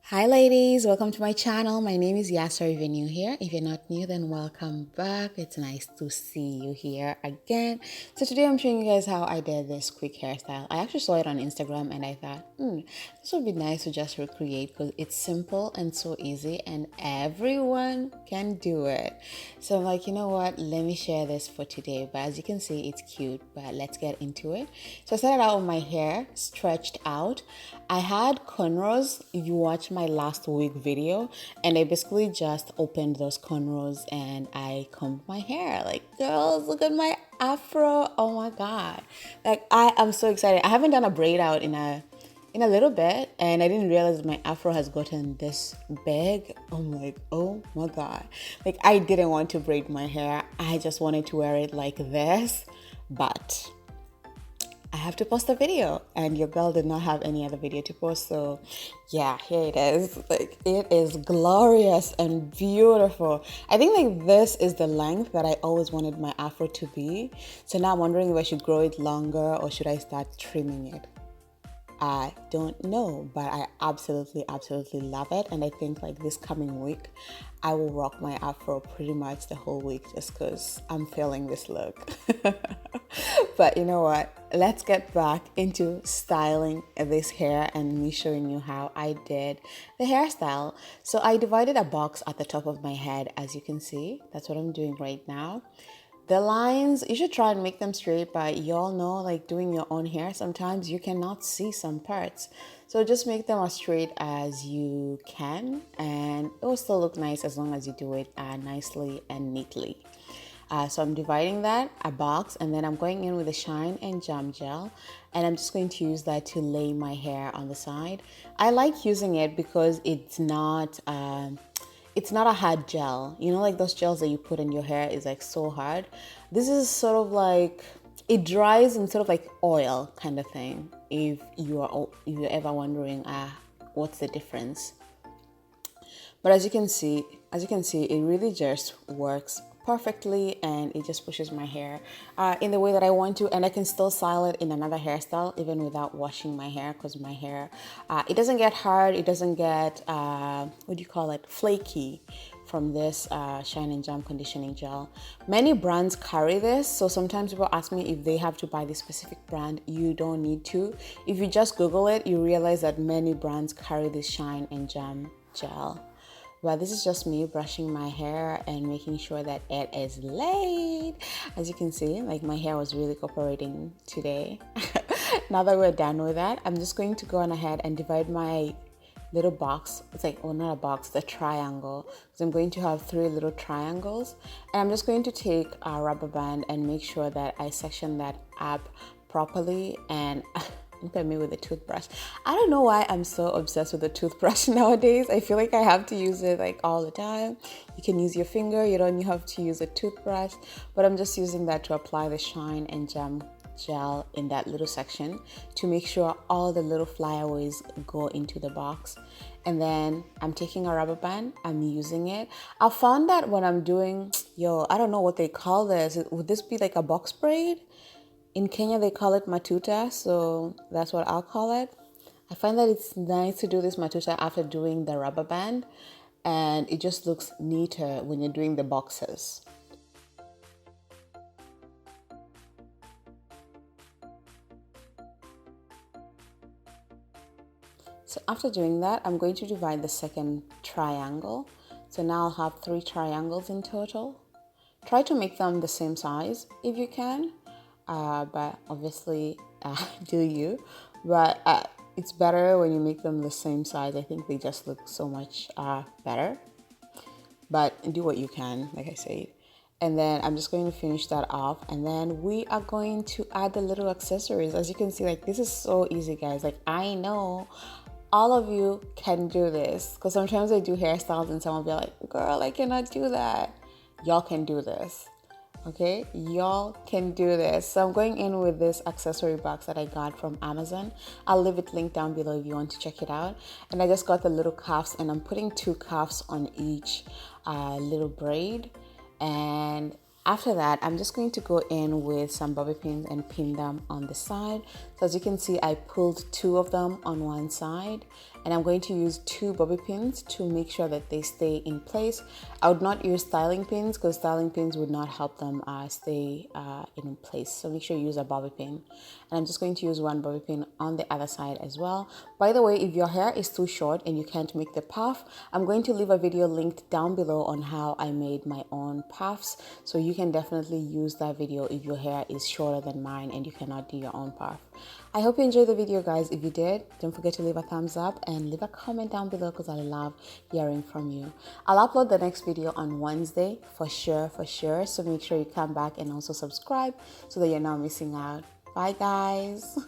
Hi ladies, welcome to my channel. My name is Yasser. If you're new here, if you're not new, then welcome back. It's nice to see you here again. So today I'm showing you guys how I did this quick hairstyle. I actually saw it on Instagram and I thought, this would be nice to just recreate because it's simple and so easy and everyone can do it. So I'm like, you know what, let me share this for today. But as you can see, it's cute, but let's get into it. So I started out with my hair stretched out. I had cornrows if you watch my last week video, and I basically just opened those cornrows and I combed my hair. Like, girls, look at my afro. Oh my god. Like, I am so excited. I haven't done a braid out in a little bit, and I didn't realize my afro has gotten this big. I'm like, oh my god. Like, I didn't want to braid my hair. I just wanted to wear it like this, but I have to post a video, and your girl did not have any other video to post. So yeah, here it is. Like, it is glorious and beautiful. I think like this is the length that I always wanted my afro to be. So now I'm wondering if I should grow it longer or should I start trimming it. I don't know, but I absolutely love it. And I think like this coming week, I will rock my afro pretty much the whole week just because I'm feeling this look. But you know what? Let's get back into styling this hair and me showing you how I did the hairstyle. So I divided a box at the top of my head, as you can see. That's what I'm doing right now. The lines, you should try and make them straight, but y'all know, like doing your own hair, sometimes you cannot see some parts. So just make them as straight as you can, and it will still look nice as long as you do it nicely and neatly. So I'm dividing that, a box, and then I'm going in with a Shine and Jam Gel, and I'm just going to use that to lay my hair on the side. I like using it because it's not a hard gel. You know, like those gels that you put in your hair is like so hard. This is sort of like, it dries in sort of like oil kind of thing. If you're ever wondering, what's the difference? But as you can see, it really just works perfectly, and it just pushes my hair in the way that I want to, and I can still style it in another hairstyle even without washing my hair, because my hair, it doesn't get hard, it doesn't get, what do you call it, flaky from this Shine and Jam conditioning gel. Many brands carry this, so sometimes people ask me if they have to buy this specific brand. You don't need to. If you just Google it, you realize that many brands carry this Shine and Jam gel. But this is just me brushing my hair and making sure that it is laid. As you can see, like my hair was really cooperating today. Now that we're done with that, I'm just going to go on ahead and divide my little box. It's like, well, not a box, the triangle. So I'm going to have 3 little triangles, and I'm just going to take a rubber band and make sure that I section that up properly. And look at me with a toothbrush. I don't know why I'm so obsessed with a toothbrush nowadays. I feel like I have to use it like all the time. You can use your finger, you don't have to use a toothbrush, but I'm just using that to apply the Shine and Jam gel in that little section to make sure all the little flyaways go into the box. And then I'm taking a rubber band, I'm using it. I found that when I'm doing, I don't know what they call this. Would this be like a box braid? In Kenya, they call it matuta, so that's what I'll call it. I find that it's nice to do this matuta after doing the rubber band, and it just looks neater when you're doing the boxes. So after doing that, I'm going to divide the second triangle. So now I'll have 3 triangles in total. Try to make them the same size if you can. But obviously do you, but it's better when you make them the same size. I think they just look so much better, but do what you can, like I said. And then I'm just going to finish that off, and then we are going to add the little accessories. As you can see, like this is so easy, guys. Like, I know all of you can do this, because sometimes I do hairstyles and someone will be like, girl, I cannot do that. Y'all can do this. Okay, y'all can do this. So I'm going in with this accessory box that I got from Amazon. I'll leave it linked down below if you want to check it out. And I just got the little cuffs, and I'm putting 2 cuffs on each little braid. And after that, I'm just going to go in with some bobby pins and pin them on the side. So as you can see, I pulled 2 of them on one side, and I'm going to use 2 bobby pins to make sure that they stay in place. I would not use styling pins because styling pins would not help them stay in place. So make sure you use a bobby pin. And I'm just going to use 1 bobby pin on the other side as well. By the way, if your hair is too short and you can't make the puff, I'm going to leave a video linked down below on how I made my own puffs. So you can definitely use that video if your hair is shorter than mine and you cannot do your own puff. I hope you enjoyed the video, guys. If you did, don't forget to leave a thumbs up and leave a comment down below because I love hearing from you. I'll upload the next video on Wednesday for sure. So make sure you come back and also subscribe so that you're not missing out. Bye, guys.